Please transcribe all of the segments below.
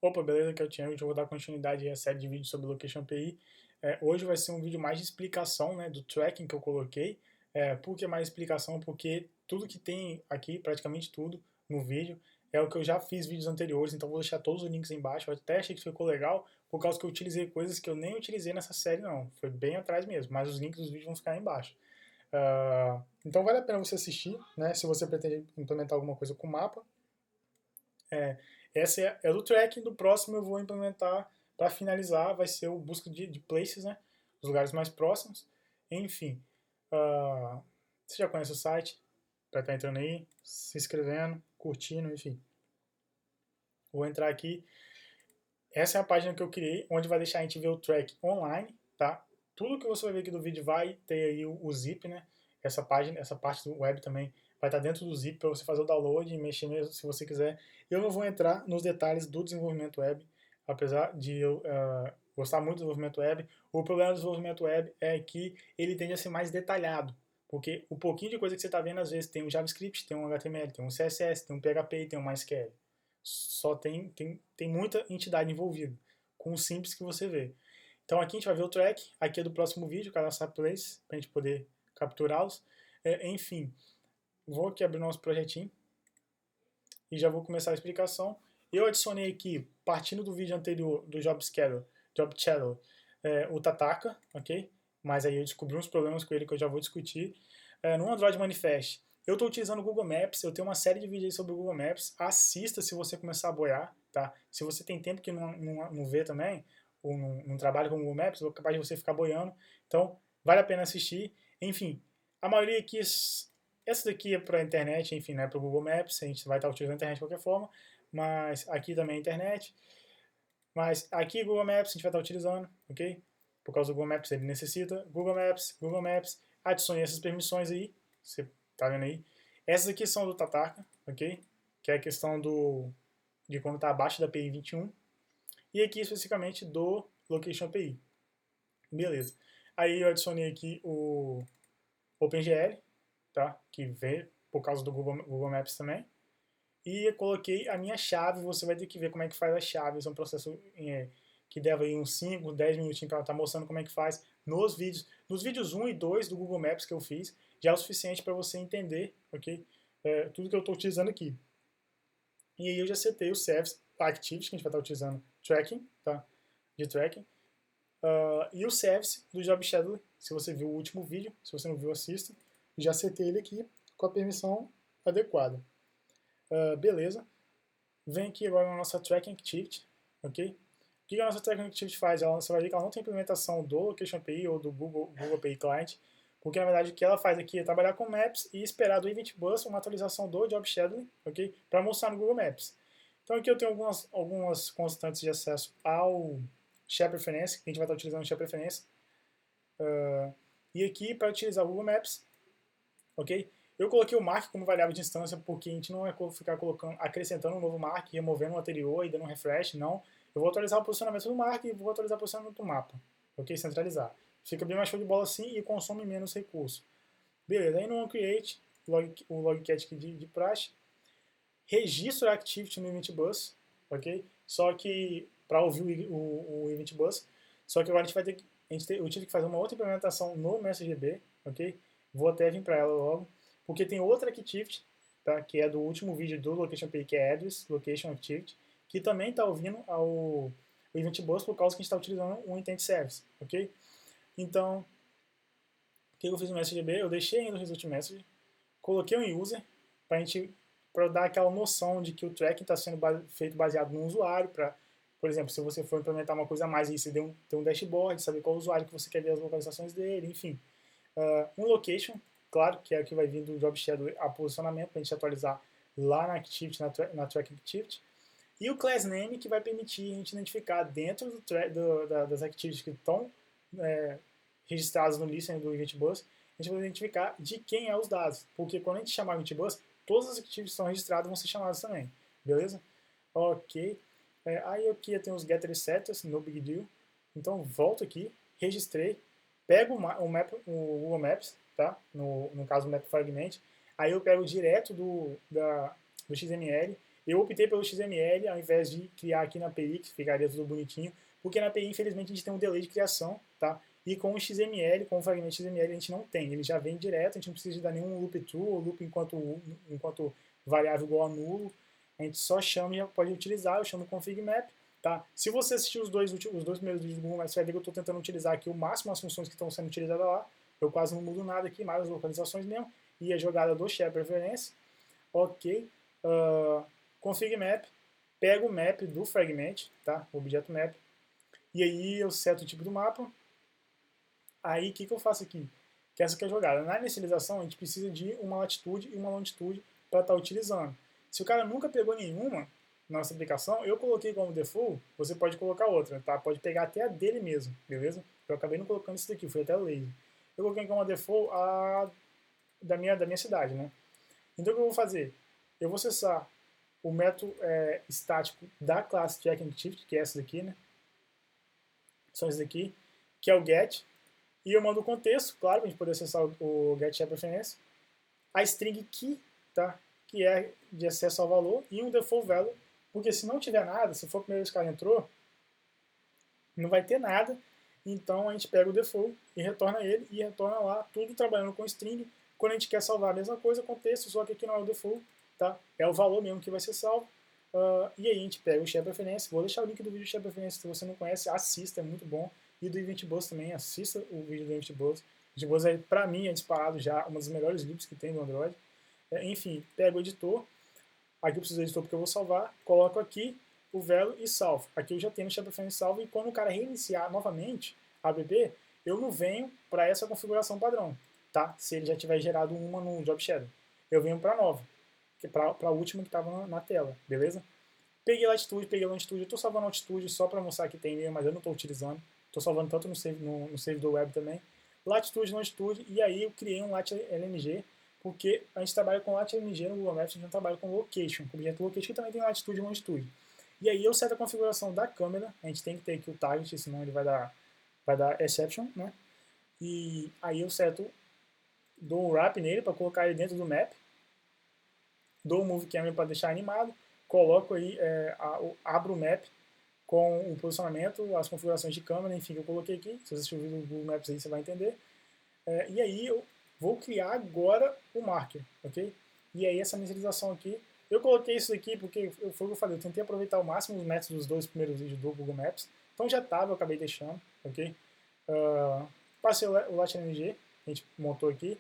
Opa, beleza? Aqui é o Thiago. Eu vou dar continuidade à série de vídeos sobre Location API. Hoje vai ser um vídeo mais de explicação, né, do tracking que eu coloquei. Por que mais explicação? Porque tudo que tem aqui, praticamente tudo no vídeo, é o que eu já fiz vídeos anteriores, então vou deixar todos os links aí embaixo. Eu até achei que ficou legal, por causa que eu utilizei coisas que eu nem utilizei nessa série, não. Foi bem atrás mesmo, mas os links dos vídeos vão ficar aí embaixo. Então vale a pena você assistir, né, se você pretende implementar alguma coisa com mapa. É, essa é do tracking. Do próximo eu vou implementar, para finalizar, vai ser o busca de places, né? Os lugares mais próximos. Enfim, você já conhece o site? Vai estar entrando aí, se inscrevendo, curtindo, enfim. Vou entrar aqui. Essa é a página que eu criei, onde vai deixar a gente ver o track online, tá? Tudo que você vai ver aqui do vídeo vai ter aí o zip, né? Essa página, essa parte do web também vai estar dentro do zip para você fazer o download e mexer mesmo se você quiser. Eu não vou entrar nos detalhes do desenvolvimento web, apesar de eu gostar muito do desenvolvimento web. O problema do desenvolvimento web é que ele tende a ser mais detalhado, porque o pouquinho de coisa que você está vendo, às vezes tem um JavaScript, tem um HTML, tem um CSS, tem um PHP, tem um MySQL. Só tem muita entidade envolvida, com o simples que você vê. Então aqui a gente vai ver o track, aqui é do próximo vídeo, cadastrar place, para a gente poder capturá-los. Enfim, vou aqui abrir nosso projetinho e já vou começar a explicação. Eu adicionei aqui, partindo do vídeo anterior do Job Shadow, o Tataka, ok? Mas aí eu descobri uns problemas com ele que eu já vou discutir. No Android Manifest, eu estou utilizando o Google Maps, eu tenho uma série de vídeos sobre o Google Maps. Assista se você começar a boiar, tá? Se você tem tempo que não vê também, ou não trabalha com o Google Maps, é capaz de você ficar boiando. Então, vale a pena assistir. Enfim, a maioria aqui, essa daqui é para a internet, enfim, não é para o Google Maps, a gente vai estar utilizando a internet de qualquer forma, mas aqui também é internet. Mas aqui Google Maps a gente vai estar utilizando, ok? Por causa do Google Maps ele necessita. Google Maps, adicione essas permissões aí, você tá vendo aí. Essas aqui são do Tatarka, ok? Que é a questão de quando está abaixo da API 21. E aqui especificamente do Location API. Beleza. Aí eu adicionei aqui o OpenGL, tá? Que vem por causa do Google Maps também. E eu coloquei a minha chave, você vai ter que ver como é que faz a chave. Esse é um processo que deve aí uns 5, 10 minutinhos para estar mostrando como é que faz nos vídeos. Nos vídeos 1 e 2 do Google Maps que eu fiz, já é o suficiente para você entender, ok? Tudo que eu estou utilizando aqui. E aí eu já setei o Service Activity, que a gente vai estar utilizando tracking, tá? De tracking. E o Service do Job Scheduler, se você viu o último vídeo, se você não viu, assista. Já setei ele aqui com a permissão adequada. Beleza. Vem aqui agora na nossa Tracking Activity, ok? O que a nossa Tracking Activity faz? Você vai ver que ela não tem implementação do Location API ou do Google API Client, porque na verdade o que ela faz aqui é trabalhar com Maps e esperar do Event Bus uma atualização do Job Scheduling, ok? Para mostrar no Google Maps. Então aqui eu tenho algumas constantes de acesso ao Share Preference, que a gente vai estar utilizando o Share Preference. E aqui para utilizar o Google Maps, ok? Eu coloquei o mark como variável de instância porque a gente não vai ficar acrescentando um novo mark, removendo o anterior e dando um refresh, não. Eu vou atualizar o posicionamento do mark e vou atualizar o posicionamento do mapa, ok? Centralizar. Fica bem mais show de bola assim e consome menos recurso. Beleza, aí no onCreate, o logcat aqui de praxe, registro a activity no Event Bus, ok? Só que, para ouvir o Event Bus, só que agora a gente vai ter que, eu tive que fazer uma outra implementação no MessageDB, ok? Vou até vir para ela logo, porque tem outra activity, tá? Que é do último vídeo do Location API, que é Address Location Activity, que também está ouvindo o Event Bus por causa que a gente está utilizando um Intent Service, ok? Então, o que eu fiz no MessageDB? Eu deixei ainda o Result Message, coloquei um user para dar aquela noção de que o tracking está sendo feito baseado no usuário, para, por exemplo, se você for implementar uma coisa a mais, aí você tem um dashboard, saber qual usuário que você quer ver as localizações dele, enfim. Um location, claro, que é o que vai vir do Job Shadow a posicionamento, para a gente atualizar lá na Activity, na Tracking Activity. E o Class Name, que vai permitir a gente identificar dentro das Activities que estão registradas no Listen do Event Bus, a gente vai identificar de quem é os dados. Porque quando a gente chamar o Event Bus, todas as activities que estão registradas vão ser chamadas também. Beleza? Ok. Aí aqui eu tenho os getter setters, no big deal. Então volto aqui, registrei, pego o Google Maps, tá? No caso o Map Fragment. Aí eu pego direto do XML Eu optei pelo XML ao invés de criar aqui na API, que ficaria tudo bonitinho, porque na API, infelizmente, a gente tem um delay de criação, tá? E com o XML, com o fragmento XML, a gente não tem. Ele já vem direto, a gente não precisa de dar nenhum loop true ou loop enquanto variável igual a nulo. A gente só chama e já pode utilizar. Eu chamo config map, tá? Se você assistir os dois primeiros vídeos do Google Maps, você vai ver que eu estou tentando utilizar aqui o máximo as funções que estão sendo utilizadas lá. Eu quase não mudo nada aqui, mais as localizações mesmo. E a jogada do share preference. Ok. Config map. Pego o map do fragment, tá? O objeto map. E aí eu seto o tipo do mapa. Aí o que eu faço aqui? Que essa que é a jogada. Na inicialização a gente precisa de uma latitude e uma longitude para estar utilizando. Se o cara nunca pegou nenhuma na nossa aplicação, eu coloquei como default, você pode colocar outra, tá? Pode pegar até a dele mesmo, beleza? Eu acabei não colocando isso daqui, foi até lazy. Eu coloquei como default a da minha cidade, né? Então o que eu vou fazer? Eu vou acessar o método estático da classe TrackActivity, que é essa daqui, né? São esses aqui, que é o get. E eu mando o contexto, claro, para a gente poder acessar o getSharePreference. A string key, tá? Que é de acesso ao valor, e um default value, porque se não tiver nada, se for a primeira vez que ela entrou, não vai ter nada, então a gente pega o default e retorna ele, e retorna lá, tudo trabalhando com string. Quando a gente quer salvar a mesma coisa, contexto, só que aqui não é o default, tá? É o valor mesmo que vai ser salvo. E aí a gente pega o SharePreference, vou deixar o link do vídeo do SharePreference, se você não conhece, assista, é muito bom. E do EventBus também, assista o vídeo do EventBus. O EventBus, pra mim, é disparado já uma das melhores libs que tem no Android. Enfim, pego o editor, aqui eu preciso do editor porque eu vou salvar, coloco aqui o velo e salvo. Aqui eu já tenho o SharePreference salvo, e quando o cara reiniciar novamente a app, eu não venho para essa configuração padrão, tá? Se ele já tiver gerado uma no Job Shadow. Eu venho para nova, que é para a última que estava na tela, beleza? Peguei latitude, peguei longitude, eu estou salvando a altitude só para mostrar que tem mesmo, mas eu não estou utilizando. Estou salvando tanto no save do web também. Latitude, longitude, e aí eu criei um lat.lng, porque a gente trabalha com lat.lng no Google Maps, a gente não trabalha com location, com objeto location que também tem latitude e longitude. E aí eu seto a configuração da câmera, a gente tem que ter aqui o target, senão ele vai dar exception, né? E aí eu seto, dou um wrap nele para colocar ele dentro do map, dou o move camera para deixar animado, coloco aí, abro o map com o posicionamento, as configurações de câmera, enfim, que eu coloquei aqui. Se você assistir o vídeo do Google Maps aí, você vai entender. E aí eu vou criar agora o marker, ok? E aí essa inicialização aqui, eu coloquei isso aqui porque foi o que eu falei, eu tentei aproveitar ao máximo os métodos dos dois primeiros vídeos do Google Maps, então já estava, eu acabei deixando, ok? Passei o lat.lng, a gente montou aqui,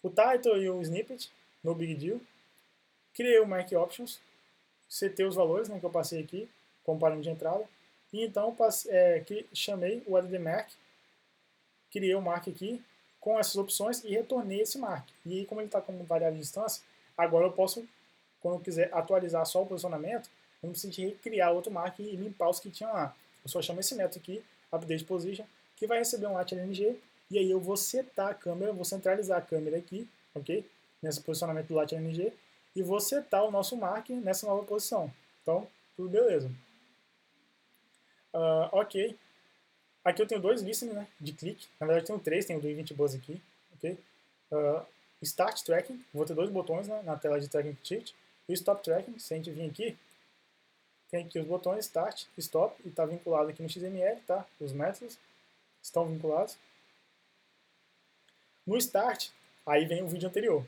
o title e o snippet, no big deal, criei o mark options, setei os valores, né, que eu passei aqui, como parâmetro de entrada, e então chamei o addMark, criei o mark aqui com essas opções e retornei esse mark. E aí, como ele está como variável de instância, agora eu posso, quando eu quiser atualizar só o posicionamento, eu não preciso recriar outro mark e limpar os que tinham lá. Eu só chamo esse método aqui, updatePosition, que vai receber um lat.lng, e aí eu vou setar a câmera, vou centralizar a câmera aqui, ok? Nesse posicionamento do lat.lng, e vou setar o nosso mark nessa nova posição. Então, tudo beleza. Ok. Aqui eu tenho dois listening, né, de clique. Na verdade, eu tenho três, tem o do EventBus aqui. Ok? Start Tracking, vou ter dois botões, né, na tela de Tracking Activity. E o Stop Tracking, se a gente vir aqui, tem aqui os botões Start, Stop, e está vinculado aqui no XML, tá? Os métodos estão vinculados. No Start, aí vem o vídeo anterior.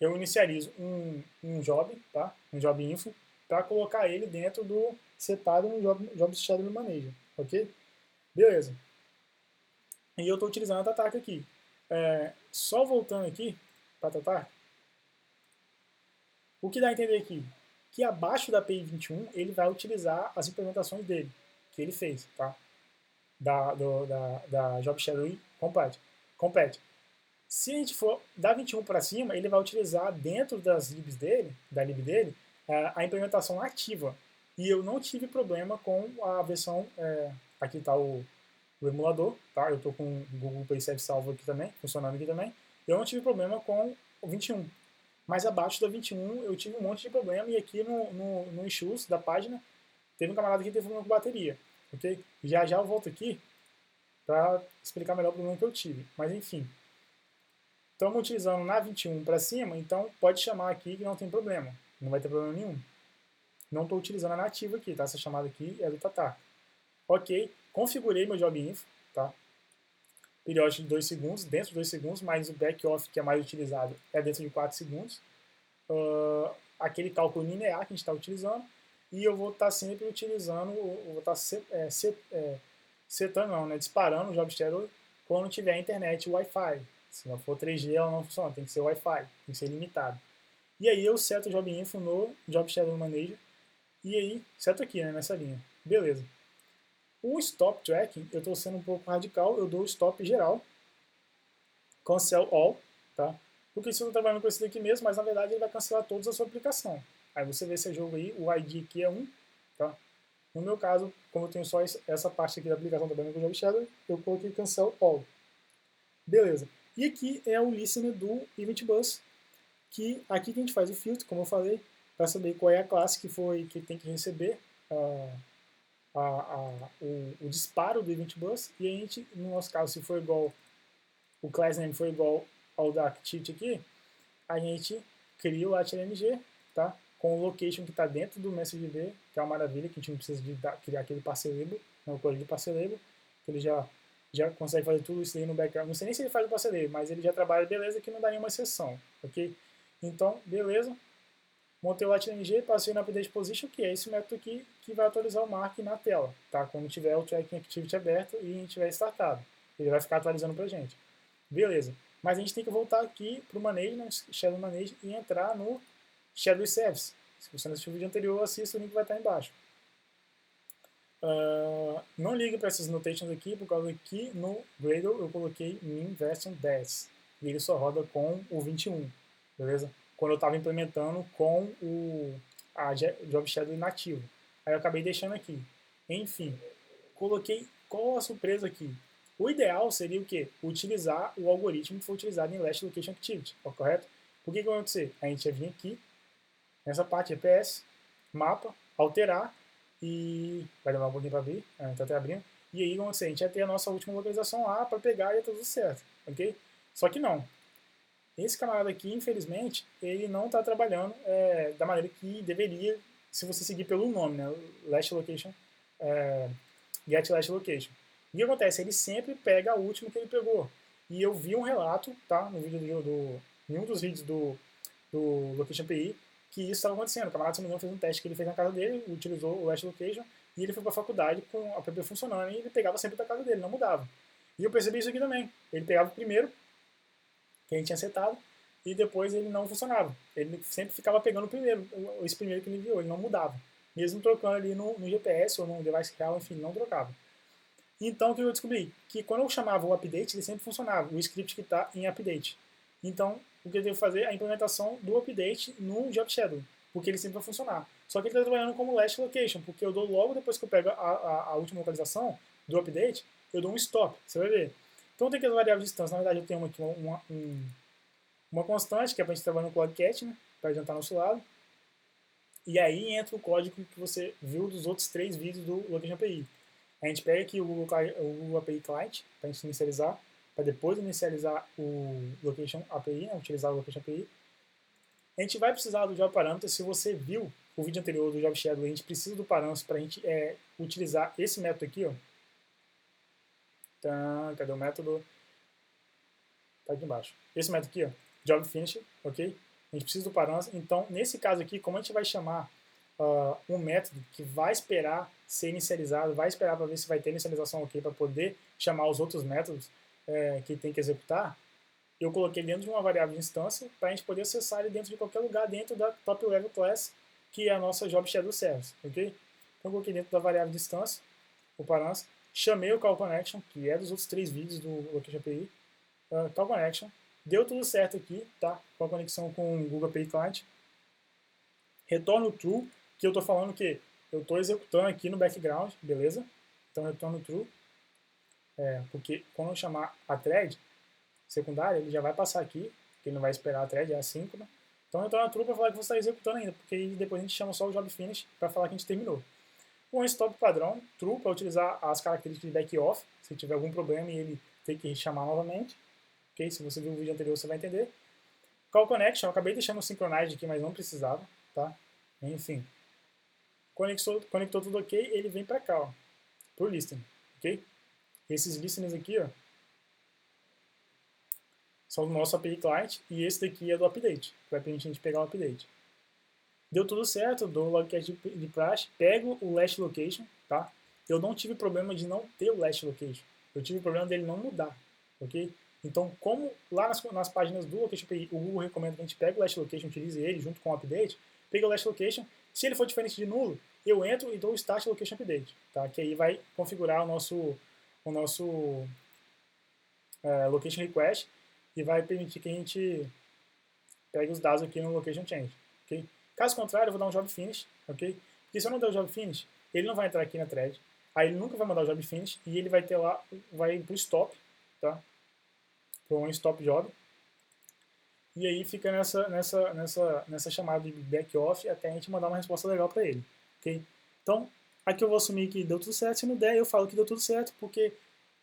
Eu inicializo um job, tá? Um job info, para colocar ele dentro do setado no job schedule manager, ok? Beleza. E eu estou utilizando a Tatarka aqui. Só voltando aqui para a Tatarka, o que dá a entender aqui? Que abaixo da API 21 ele vai utilizar as implementações dele, que ele fez, tá? Da Job Schedule Complete. Se a gente for da 21 para cima, ele vai utilizar dentro das libs dele, da lib dele, a implementação ativa. E eu não tive problema com a versão, aqui está o emulador, tá? Eu estou com o Google Play Safe salvo aqui também, funcionando aqui também. Eu não tive problema com o 21. Mas abaixo da 21 eu tive um monte de problema, e aqui no issues da página, teve um camarada que teve problema com bateria, ok? Já eu volto aqui para explicar melhor o problema que eu tive. Mas enfim, estamos utilizando na 21 para cima, então pode chamar aqui que não tem problema, não vai ter problema nenhum. não estou utilizando a nativa aqui, tá? Essa chamada aqui é do Tatar. Ok, configurei meu job info, tá? Periódico de 2 segundos, dentro de 2 segundos, mas o back-off que é mais utilizado é dentro de 4 segundos. Aquele cálculo linear que a gente está utilizando, e eu vou estar sempre utilizando, eu vou estar setando, não, né, disparando o job schedule quando tiver internet Wi-Fi. Se não for 3G, ela não funciona, tem que ser Wi-Fi, tem que ser limitado. E aí eu seto o job info no job schedule manager, e aí seto aqui, né, nessa linha. Beleza. O stop tracking, eu estou sendo um pouco radical, eu dou stop geral, cancel all, tá? Porque se eu estou trabalhando com esse daqui mesmo, mas na verdade ele vai cancelar todos a sua aplicação. Aí você vê esse jogo aí, o ID aqui é 1, tá? No meu caso, como eu tenho só essa parte aqui da aplicação trabalhando com o Job Shadow, eu coloquei cancel all. Beleza. E aqui é o listener do Event Bus, que aqui que a gente faz o filtro, como eu falei, para saber qual é a classe que tem que receber o disparo do Event Bus, e a gente, no nosso caso, se for igual, o class name for igual ao da activity aqui, a gente cria o LatLMG, tá? Com o location que está dentro do MessageDB, que é uma maravilha, que a gente não precisa de criar aquele parser label, o código de parser label, que ele já consegue fazer tudo isso aí no background. Não sei nem se ele faz o parser label, mas ele já trabalha, beleza, que não dá nenhuma exceção, ok? Então, beleza, montei o LatLMG, passei no update position, que é esse método aqui que vai atualizar o mark na tela, tá? Quando tiver o tracking activity aberto e a gente tiver startado. Ele vai ficar atualizando pra gente. Beleza. Mas a gente tem que voltar aqui para o Management, Shadow Manage, e entrar no Shadow Service. Se você não assistiu o vídeo anterior, assista, o link vai estar embaixo. Não ligue para essas notations aqui, por causa que no Gradle eu coloquei min version 10. E ele só roda com o 21, beleza? Quando eu estava implementando com a Job Shadow inativo. Aí eu acabei deixando aqui. Enfim, coloquei. Qual a surpresa aqui? O ideal seria o quê? Utilizar o algoritmo que foi utilizado em Last Location Activity, correto? O que vai acontecer? A gente ia vir aqui, nessa parte GPS, mapa, alterar, e vai demorar um pouquinho para abrir, a gente está até abrindo, e aí vamos dizer, a gente ia ter a nossa última localização lá para pegar e ia tudo certo, ok? Só que não. Esse camarada aqui, infelizmente, ele não está trabalhando da maneira que deveria, se você seguir pelo nome, né? Last Location, Get Last Location. E o que acontece? Ele sempre pega a última que ele pegou. E eu vi um relato, tá? No vídeo em um dos vídeos do Location API, que isso estava acontecendo. O camarada, se não me engano, fez um teste que ele fez na casa dele, utilizou o Last Location, e ele foi para a faculdade com a app funcionando, e ele pegava sempre da casa dele, não mudava. E eu percebi isso aqui também. Ele pegava o primeiro, que a gente tinha setado, e depois ele não funcionava. Ele sempre ficava pegando o primeiro, esse primeiro que ele enviou, ele não mudava. Mesmo trocando ali no GPS ou no device real, enfim, não trocava. Então, o que eu descobri? Que quando eu chamava o update, ele sempre funcionava, o script que está em update. Então, o que eu devo fazer é a implementação do update no Job Shadow, porque ele sempre vai funcionar. Só que ele está trabalhando como last location, porque eu dou logo depois que eu pego a última localização do update, eu dou um stop, você vai ver. Então, tem que as variáveis de distância. Na verdade, eu tenho aqui uma constante, que é para a gente trabalhar no Cloudcat, né, para adiantar nosso lado. E aí entra o código que você viu dos outros 3 vídeos do Location API. A gente pega aqui o Google API Client para a gente inicializar, para depois inicializar o Location API, né, utilizar o Location API. A gente vai precisar do Job Parameter. Se você viu o vídeo anterior do Job Shadow, a gente precisa do parâmetro para a gente utilizar esse método aqui. Ó. Então, cadê o método? Tá aqui embaixo. Esse método aqui, ó, Job Finish, ok? A gente precisa do parâmetro. Então, nesse caso aqui, como a gente vai chamar um método que vai esperar ser inicializado, vai esperar para ver se vai ter inicialização ok para poder chamar os outros métodos que tem que executar, eu coloquei dentro de uma variável de instância para a gente poder acessar ele dentro de qualquer lugar dentro da top level class, que é a nossa Job Shadow Service, ok? Então eu coloquei dentro da variável de instância o parâmetro, chamei o Call Connection, que é dos outros 3 vídeos do Location API, Call Connection, deu tudo certo aqui, tá? Com a conexão com o Google API Client, retorno true, que eu estou falando que eu estou executando aqui no background, beleza? Então retorno true, porque quando eu chamar a thread secundária, ele já vai passar aqui, que ele não vai esperar a thread, é assíncrona. Então retorna true para falar que você está executando ainda, porque aí depois a gente chama só o job finish para falar que a gente terminou. Um stop padrão, true, para utilizar as características de back-off, se tiver algum problema e ele ter que chamar novamente. Okay? Se você viu o vídeo anterior, você vai entender. Call connection, eu acabei deixando o synchronized aqui, mas não precisava, tá? Enfim. conectou tudo ok, ele vem para cá, ó, pro listening, ok? Esses listeners aqui, ó, são do nosso API Client e esse daqui é do update, que vai permitir a gente pegar o update. Deu tudo certo, dou o logcast de praxe, pego o last location, tá? Eu não tive problema de não ter o last location, eu tive problema dele não mudar, ok? Então, como lá nas páginas do Location API, o Google recomenda que a gente pegue o last location, utilize ele junto com o update, pegue o last location, se ele for diferente de nulo, eu entro e dou o start location update, tá? Que aí vai configurar o nosso location request e vai permitir que a gente pegue os dados aqui no location change, ok? Caso contrário, eu vou dar um job finish, ok? Porque se eu não der o job finish, ele não vai entrar aqui na thread, aí ele nunca vai mandar o job finish e ele vai ter lá, vai pro stop, tá? Para um stop job. E aí fica nessa chamada de back off até a gente mandar uma resposta legal para ele, ok? Então, aqui eu vou assumir que deu tudo certo, se não der, eu falo que deu tudo certo, porque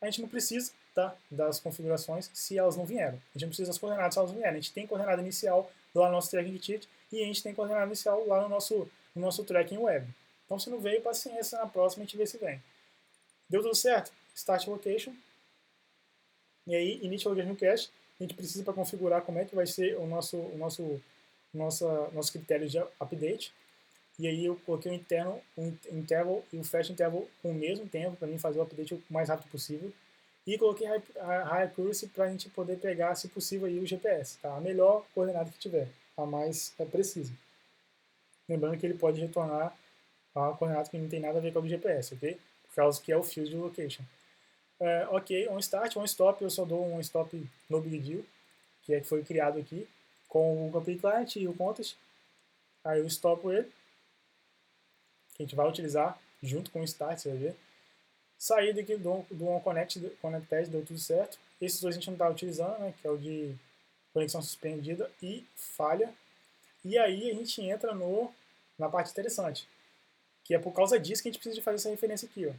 a gente não precisa, tá, das configurações se elas não vieram. A gente não precisa das coordenadas se elas não vieram. A gente tem coordenada inicial lá no nosso tracking ticket e a gente tem coordenada inicial lá no nosso tracking web. Então, se não veio, paciência, na próxima a gente vê se vem. Deu tudo certo? Start location. E aí, init location request. A gente precisa para configurar como é que vai ser o nosso critério de update. E aí eu coloquei um interval e o fast interval com o mesmo tempo para mim fazer o update o mais rápido possível. E coloquei high accuracy para a gente poder pegar, se possível, aí o GPS, tá? A melhor coordenada que tiver, a mais precisa. Lembrando que ele pode retornar a coordenada que não tem nada a ver com o GPS, ok? Por causa que é o field location. Ok, on start, on stop, eu só dou um stop no big deal, que foi criado aqui com o API Client e o Contest. Aí eu stopo ele, que a gente vai utilizar junto com o start, você vai ver. Saí daqui do onConnected, deu tudo certo. Esses dois a gente não está utilizando, né, que é o de conexão suspendida e falha. E aí a gente entra na parte interessante, que é por causa disso que a gente precisa de fazer essa referência aqui, ó.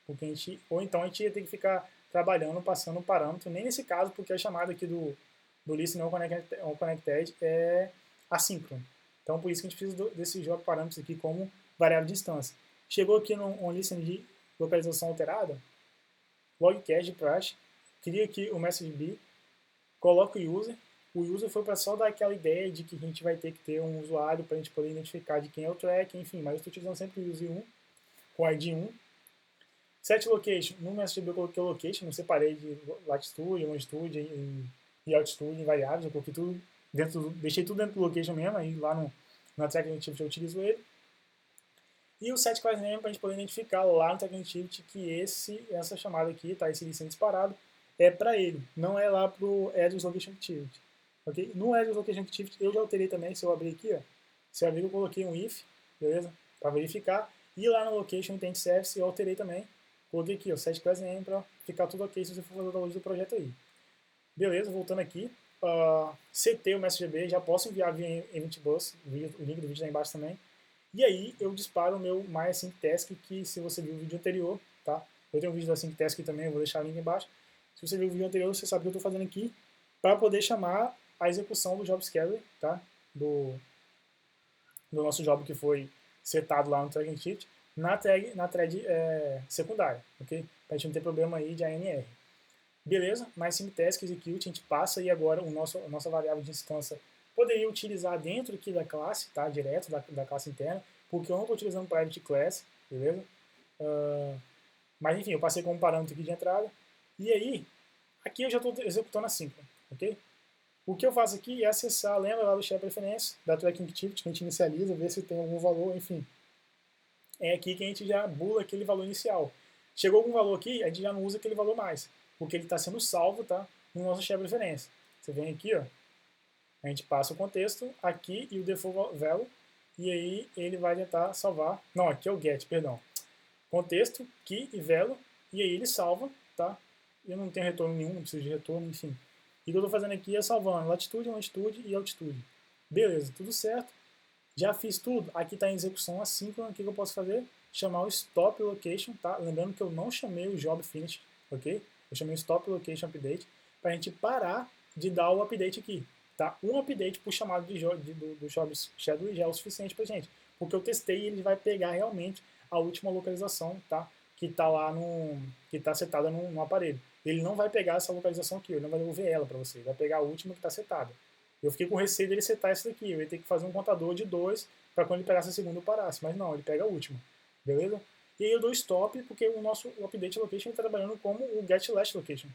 Porque ou então a gente ia ter que ficar trabalhando, passando o parâmetro, nem nesse caso, porque a chamada aqui do listening onConnected é assíncrono. Então por isso que a gente precisa desse jogo parâmetros aqui como variável de instância. Chegou aqui no onListen de localização alterada, logcache de praxe, cria aqui o message coloca o user foi para só dar aquela ideia de que a gente vai ter que ter um usuário para a gente poder identificar de quem é o track, enfim, mas eu estou utilizando sempre o user 1, com ID 1. Set location, no MSGB eu coloquei o location, não separei de latitude, longitude e altitude em variáveis, eu coloquei tudo deixei tudo dentro do location mesmo, aí lá na track activity eu utilizo ele. E o set class name para a gente poder identificar lá no track activity que essa chamada aqui, tá, esse listening disparado, é para ele, não é lá pro address location activity. Okay? No address location activity eu já alterei também, se eu abrir aqui, ó, se eu abrir eu coloquei um if, beleza? Para verificar. E lá no location intent service eu alterei também. Coloquei aqui, ó, set class name para ficar tudo ok se você for fazer o download do projeto aí. Beleza, voltando aqui. CT o MessageDB, já posso enviar via Event Bus, o link do vídeo lá embaixo também. E aí eu disparo o meu MyAsync Task, que se você viu o vídeo anterior, tá? Eu tenho um vídeo da Async Task também, eu vou deixar o link embaixo. Se você viu o vídeo anterior, você sabe o que eu estou fazendo aqui para poder chamar a execução do Job Scheduler, tá? Do nosso job que foi setado lá no Tracking Sheet, na thread secundária, ok? Para a gente não ter problema aí de ANR. Beleza, MyAsync Task Execute, a gente passa aí agora a nossa variável de instância poderia utilizar dentro aqui da classe, tá? Direto da classe interna, porque eu não estou utilizando private class, beleza? Mas enfim, eu passei como parâmetro aqui de entrada. E aí, aqui eu já estou executando a síncrona, ok? O que eu faço aqui é acessar, lembra lá do share preference, da tracking activity, que a gente inicializa, ver se tem algum valor, enfim. É aqui que a gente já bula aquele valor inicial. Chegou algum valor aqui, a gente já não usa aquele valor mais, porque ele está sendo salvo, tá? No nosso share preference. Você vem aqui, ó, a gente passa o contexto aqui e o default value, e aí ele vai tentar salvar. Não, aqui é o get, perdão. Contexto, key e value, e aí ele salva, tá? Eu não tenho retorno nenhum, não preciso de retorno, enfim. E o que eu estou fazendo aqui é salvando latitude, longitude e altitude. Beleza, tudo certo. Já fiz tudo. Aqui está em execução assíncrona. O que eu posso fazer? Chamar o stop location, tá? Lembrando que eu não chamei o job finish, ok? Eu chamei o stop location update para a gente parar de dar o update aqui, tá? Um update por chamado do job schedule já é o suficiente para gente, porque eu testei e ele vai pegar realmente a última localização, tá? Que está lá que está setada no aparelho. Ele não vai pegar essa localização aqui, ele não vai devolver ela para você, ele vai pegar a última que está setada. Eu fiquei com receio dele setar essa daqui, eu ia ter que fazer um contador de 2 para quando ele pegasse a segunda eu parasse, mas não, ele pega a última, beleza? E aí eu dou stop porque o nosso update location está trabalhando como o get last location,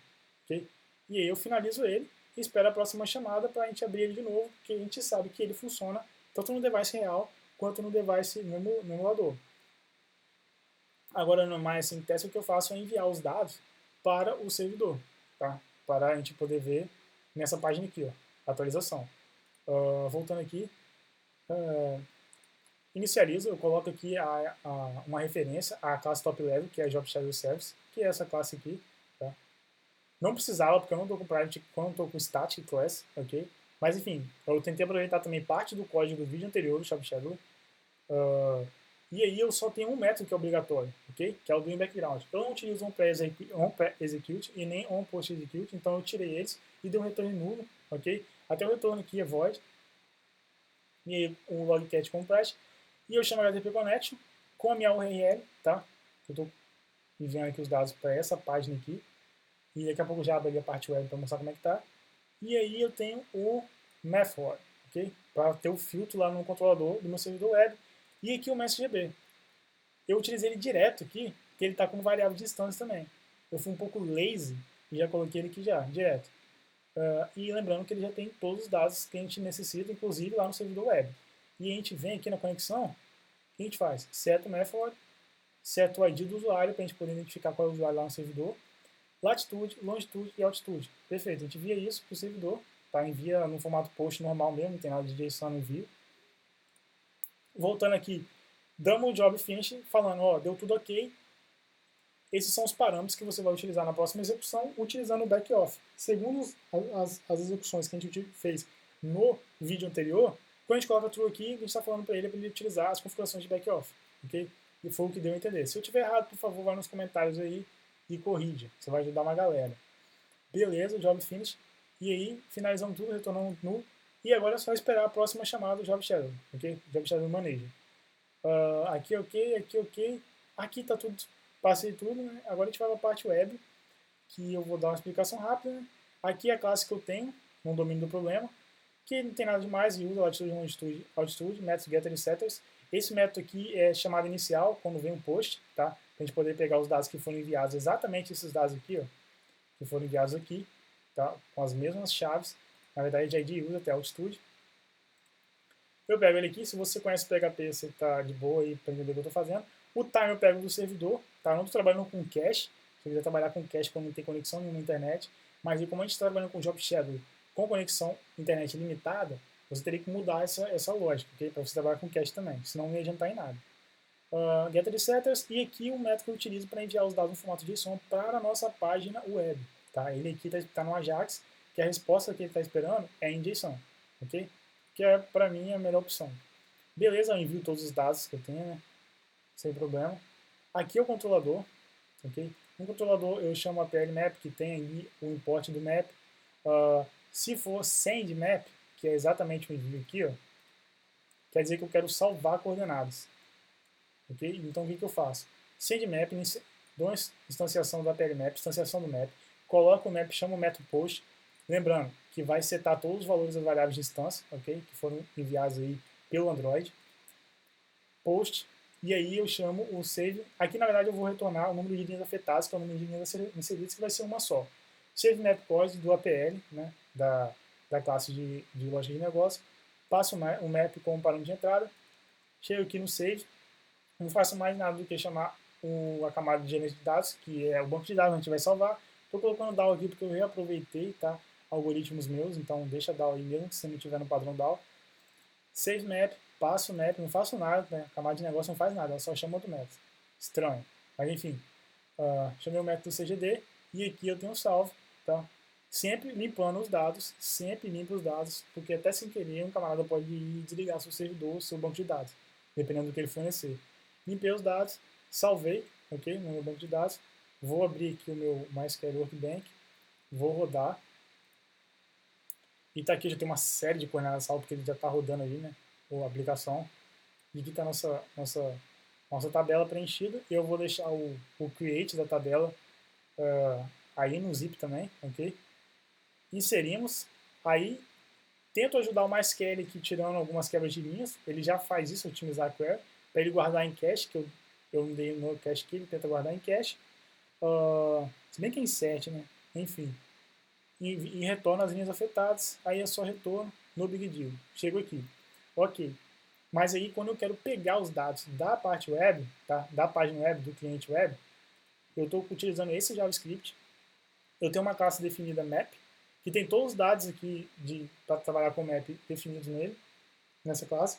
ok? E aí eu finalizo ele e espero a próxima chamada para a gente abrir ele de novo, porque a gente sabe que ele funciona tanto no device real quanto no device no emulador. Agora, no mais assim, teste, o que eu faço é enviar os dados para o servidor, tá? Para a gente poder ver nessa página aqui, ó, atualização. Voltando aqui, inicializo, eu coloco aqui uma referência à classe top level, que é a Job Shadow Service, que é essa classe aqui, tá? Não precisava, porque eu não estou com private, eu não estou com static class, ok? Mas enfim, eu tentei aproveitar também parte do código do vídeo anterior do Job Shadow. E aí eu só tenho um método que é obrigatório, ok? Que é o do background. Eu não utilizo onPre-execute e nem onPost-execute, então eu tirei eles e dei um retorno nulo, ok? Até o retorno aqui é void. E aí o logcat compress. E eu chamo HTTP connection com a minha URL, tá? Eu estou enviando aqui os dados para essa página aqui. E daqui a pouco já abri a parte web para mostrar como é que tá. E aí eu tenho o method, ok? Para ter o filtro lá no controlador do meu servidor web. E aqui o MessageDB. Eu utilizei ele direto aqui, porque ele está como variável de distância também. Eu fui um pouco lazy e já coloquei ele aqui já, direto. E lembrando que ele já tem todos os dados que a gente necessita, inclusive lá no servidor web. E a gente vem aqui na conexão, o que a gente faz? Set o method, set o ID do usuário, para a gente poder identificar qual é o usuário lá no servidor, latitude, longitude e altitude. Perfeito, a gente envia isso para o servidor, tá? Envia no formato post normal mesmo, não tem nada de JSON no envio. Voltando aqui, damos o job finish, falando, ó, deu tudo ok. Esses são os parâmetros que você vai utilizar na próxima execução, utilizando o backoff. Segundo as execuções que a gente fez no vídeo anterior, quando a gente coloca tudo aqui, a gente está falando para ele utilizar as configurações de backoff, ok? E foi o que deu a entender. Se eu tiver errado, por favor, vai nos comentários aí e corrige. Você vai ajudar uma galera. Beleza, job finish. E aí, finalizamos tudo, retornamos null. E agora é só esperar a próxima chamada do Job Shadow, ok? Job Shadow Manager. Aqui ok, aqui ok. Aqui tá tudo, passei tudo, né? Agora a gente vai para a parte web, que eu vou dar uma explicação rápida, né? Aqui é a classe que eu tenho, no domínio do problema, que não tem nada demais, e usa latitude, longitude, altitude, métodos getter e setters. Esse método aqui é chamada inicial, quando vem um post, tá? Pra gente poder pegar os dados que foram enviados, exatamente esses dados aqui, ó, que foram enviados aqui, tá? Com as mesmas chaves, na verdade de ID usa até altitude. Eu pego ele aqui, se você conhece PHP, você está de boa aí para entender o que eu estou fazendo. O time eu pego do servidor, tá? Eu não estou trabalhando com cache, se eu quiser trabalhar com cache quando não tem conexão nenhuma na internet, mas aí, como a gente está trabalhando com Job Shadow com conexão internet limitada, você teria que mudar essa lógica, ok? Para você trabalhar com cache também, senão não ia adiantar em nada. Getter e setters, e aqui o método que eu utilizo para enviar os dados no formato JSON para a nossa página web, tá? Ele aqui está no Ajax, que a resposta que ele está esperando é em JSON, ok? Que é, para mim, a melhor opção. Beleza, eu envio todos os dados que eu tenho, né? Sem problema. Aqui é o controlador, ok? No controlador eu chamo a PL-map, que tem ali o import do map. Se for send map, que é exatamente o envio aqui, ó, quer dizer que eu quero salvar coordenadas. Ok? Então o que eu faço? Send map, dou uma instanciação da PL-map, instanciação do map, coloco o map, chamo o método post, lembrando que vai setar todos os valores das variáveis de instância, ok? Que foram enviados aí pelo Android. Post, e aí eu chamo o save. Aqui na verdade eu vou retornar o número de linhas afetadas, que é o número de linhas inseridas, que vai ser uma só. Save map code do APL, né? Da classe de lógica de negócio. Passo o map como parâmetro de entrada. Chego aqui no save. Não faço mais nada do que chamar a camada de gerência de dados, que é o banco de dados onde a gente vai salvar. Estou colocando DAO aqui porque eu reaproveitei, tá? Algoritmos meus, então deixa DAO aí mesmo, se não tiver no padrão DAO. Save map, passo o map, não faço nada, né? A camada de negócio não faz nada, ela só chama outro método. Estranho. Mas enfim, chamei o método CGD e aqui eu tenho um salvo, tá? Sempre limpando os dados, sempre limpo os dados, porque até sem querer um camarada pode ir desligar seu servidor, seu banco de dados, dependendo do que ele fornecer. Limpei os dados, salvei, ok, no meu banco de dados, vou abrir aqui o meu MySQL Workbench, vou rodar, e tá aqui, já tem uma série de coordenadas salvo, porque ele já está rodando ali, né, a aplicação. E aqui está a nossa tabela preenchida. Eu vou deixar o create da tabela aí no zip também, ok? Inserimos, aí tento ajudar o MySQL aqui tirando algumas quebras de linhas, ele já faz isso, otimizar a query, para ele guardar em cache, que eu não dei no cache aqui, ele tenta guardar em cache, se bem que é insert, né? Enfim, e retorna as linhas afetadas, aí é só retorno, no big deal, chego aqui, ok. Mas aí quando eu quero pegar os dados da parte web, tá? Da página web, do cliente web, eu estou utilizando esse JavaScript, eu tenho uma classe definida map, que tem todos os dados aqui para trabalhar com map definidos nele, nessa classe.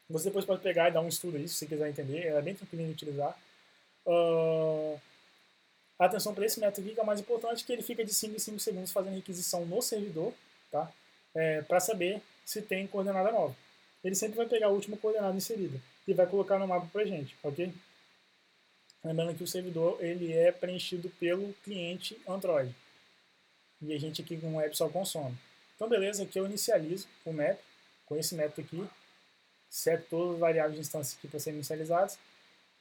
Você depois pode pegar e dar um estudo aí, se você quiser entender, ela é bem tranquilo de utilizar. Atenção para esse método aqui, que é o mais importante, que ele fica de 5 em 5 segundos fazendo requisição no servidor, tá? Para saber se tem coordenada nova. Ele sempre vai pegar a última coordenada inserida e vai colocar no mapa para gente, ok? Lembrando que o servidor ele é preenchido pelo cliente Android. E a gente aqui com o web só consome. Então, beleza, aqui eu inicializo o map com esse método aqui, seto todas as variáveis de instância aqui para serem inicializadas,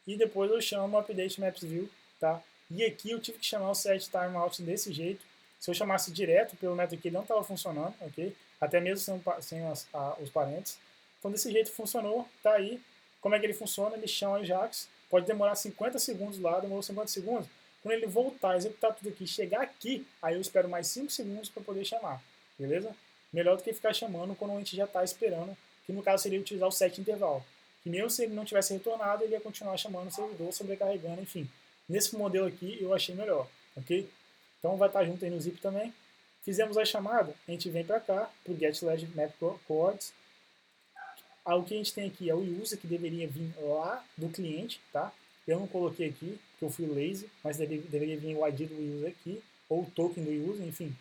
e depois eu chamo o update maps view, tá? E aqui eu tive que chamar o set timeout desse jeito. Se eu chamasse direto pelo método aqui, ele não estava funcionando, ok? Até mesmo sem os parênteses. Então, desse jeito funcionou, tá aí. Como é que ele funciona? Ele chama o Ajax, pode demorar 50 segundos lá, demorou 50 segundos. Quando ele voltar, executar tudo aqui, chegar aqui, aí eu espero mais 5 segundos para poder chamar, beleza? Melhor do que ficar chamando quando a gente já está esperando, que no caso seria utilizar o set intervalo. Que mesmo se ele não tivesse retornado, ele ia continuar chamando o servidor, sobrecarregando, enfim. Nesse modelo aqui eu achei melhor, ok? Então vai estar junto aí no zip também. Fizemos a chamada, a gente vem para cá, para o getLegMapCoords. O que a gente tem aqui é o user, que deveria vir lá do cliente, tá? Eu não coloquei aqui, porque eu fui lazy, mas deveria vir o ID do user aqui, ou o token do user, enfim.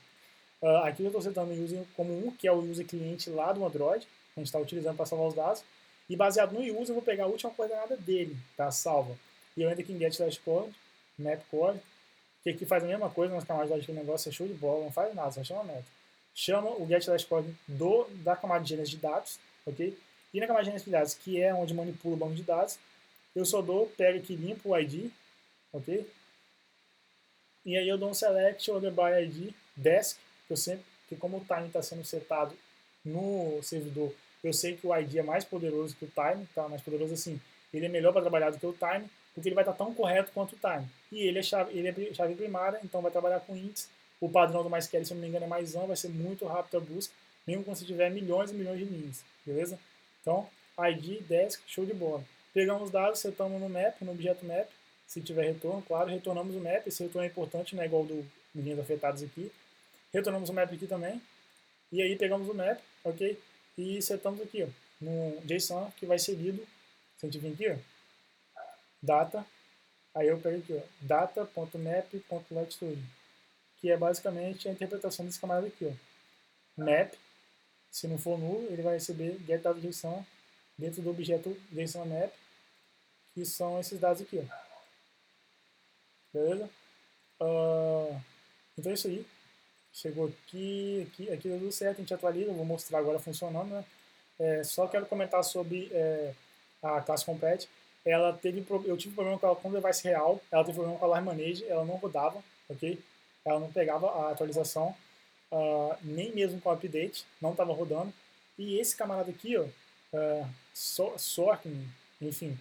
Aqui eu estou setando o user como que é o user cliente lá do Android, que a gente está utilizando para salvar os dados. E baseado no user, eu vou pegar a última coordenada dele, tá? Salva. E eu entro aqui em get/code, mapCode, que aqui faz a mesma coisa, mas camada de negócio é show de bola, não faz nada, só chama meta. Chama o get/code da camada de gênese de dados, ok? E na camada de gênese de dados, que é onde manipula o banco de dados, eu só pego aqui, limpo o ID, ok? E aí eu dou um select order by ID desk, que como o time está sendo setado no servidor, eu sei que o ID é mais poderoso que o time, tá? Mais poderoso assim, ele é melhor para trabalhar do que o time, porque ele vai estar tão correto quanto o time. E ele é chave primária, então vai trabalhar com índice. O padrão do MySQL, se eu não me engano, é mais amplo, vai ser muito rápido a busca, mesmo quando você tiver milhões e milhões de linhas, beleza? Então, ID, desk, show de bola. Pegamos os dados, setamos no map, no objeto map, se tiver retorno, claro, retornamos o map, esse retorno é importante, não é igual do linhas afetadas aqui. Retornamos o map aqui também, e aí pegamos o map, ok? E setamos aqui, ó, no JSON, que vai seguido, se a gente vir aqui, ó, data, aí eu pego aqui, ó, data.map.latitude, que é basicamente a interpretação desse camarada aqui, ó. Map, se não for nulo, ele vai receber getDataJSON dentro do objeto JSON map, que são esses dados aqui, ó. Beleza? Então é isso aí. Chegou aqui deu tudo certo, a gente atualiza, eu vou mostrar agora funcionando, né? Só quero comentar sobre a classe Complete. Eu tive problema com ela com o device real, ela teve problema com a Alarm Manage, ela não rodava, ok? Ela não pegava a atualização, nem mesmo com o update, não estava rodando. E esse camarada aqui, ó, Sorkin, enfim,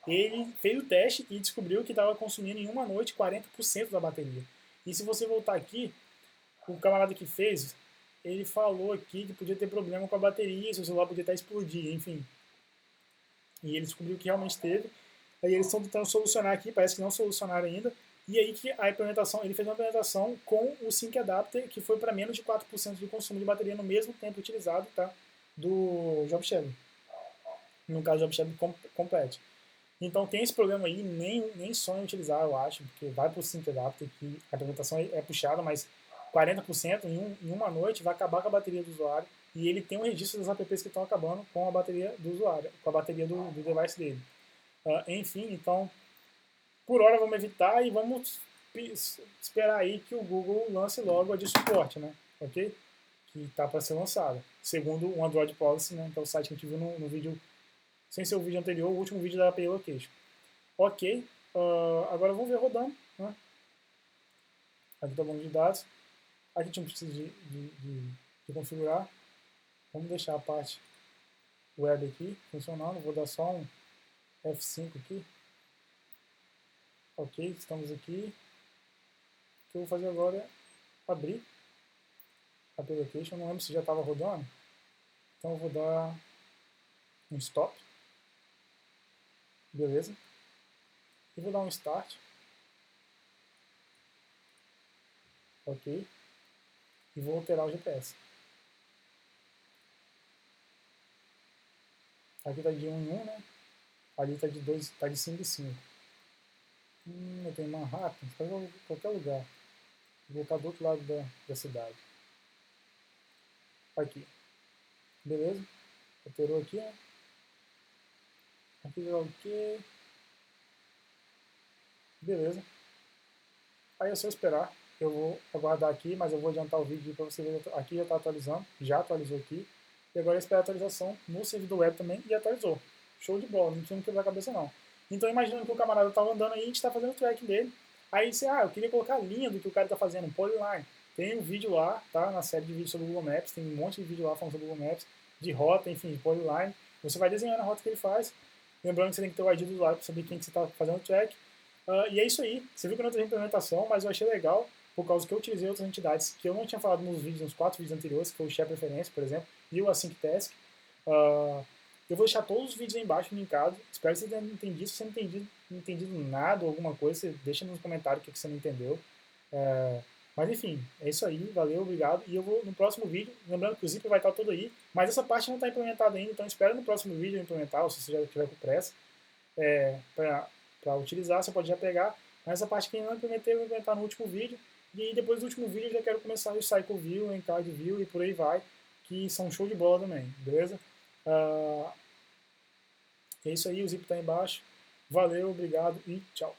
ele fez o teste e descobriu que estava consumindo em uma noite 40% da bateria. E se você voltar aqui, o camarada que fez, ele falou aqui que podia ter problema com a bateria, seu celular podia estar explodir, enfim. E ele descobriu que realmente teve. Aí eles estão tentando solucionar aqui, parece que não solucionaram ainda. E aí que a implementação, ele fez uma implementação com o Sync Adapter, que foi para menos de 4% de consumo de bateria no mesmo tempo utilizado, tá? Do Job Sharing. No caso, Job Sharing Complete. Então tem esse problema aí, nem sonho utilizar, eu acho, porque vai para o Sync Adapter, que a implementação é puxada, mas 40% em uma noite vai acabar com a bateria do usuário, e ele tem um registro das apps que estão acabando com a bateria do usuário, com a bateria do device dele. Enfim, então, por hora vamos evitar e vamos esperar aí que o Google lance logo a de suporte, né? Ok? Que está para ser lançada, segundo o Android Policy, né? Que é o site que a gente viu no vídeo sem ser o vídeo anterior, o último vídeo da API Location. Ok, agora vamos ver rodando, né? Aqui está o banco de dados. Aqui a gente não precisa de configurar. Vamos deixar a parte web aqui funcionando. Vou dar só um F5 aqui. Ok, estamos aqui. O que eu vou fazer agora é abrir a API Location. Não lembro se já estava rodando. Então eu vou dar um stop. Beleza. E vou dar um start. Ok. E vou alterar o GPS. Aqui está de 1 em 1, né? Ali está de 2, está de 5 em 5. Eu tenho Manhattan, pode ir em qualquer lugar. Vou voltar do outro lado da cidade. Aqui. Beleza? Alterou aqui, né? Aqui dá ok. Beleza. Aí é só esperar. Eu vou aguardar aqui, mas eu vou adiantar o vídeo para você ver. Aqui já está atualizando. Já atualizou aqui. E agora espera a atualização no servidor web também e atualizou. Show de bola, não precisa quebrar a cabeça não. Então imaginando que o camarada estava andando aí, a gente está fazendo o tracking dele. Aí você, eu queria colocar a linha do que o cara está fazendo, polyline. Tem um vídeo lá, tá? Na série de vídeos sobre o Google Maps, tem um monte de vídeo lá falando sobre o Google Maps, de rota, enfim, de polyline. Você vai desenhando a rota que ele faz. Lembrando que você tem que ter o ID do usuário para saber quem que você está fazendo o track. E é isso aí. Você viu que não teve implementação, mas eu achei legal, por causa que eu utilizei outras entidades que eu não tinha falado nos vídeos, nos 4 vídeos anteriores, que foi o Share Preferência, por exemplo, e o Async Task. Eu vou deixar todos os vídeos aí embaixo linkados. Espero que você tenha entendido. Se você não entendido nada ou alguma coisa, você deixa nos comentários o que você não entendeu. Mas enfim, é isso aí. Valeu, obrigado. E eu vou no próximo vídeo, lembrando que o zip vai estar todo aí, mas essa parte não está implementada ainda, então espera no próximo vídeo eu implementar, ou se você já estiver com pressa, para utilizar, você pode já pegar. Mas essa parte que eu não implementei, eu vou implementar no último vídeo. E aí, depois do último vídeo, eu já quero começar o Cycle View, o Encard View e por aí vai, que são show de bola também, beleza? É isso aí, o zip está embaixo. Valeu, obrigado e tchau.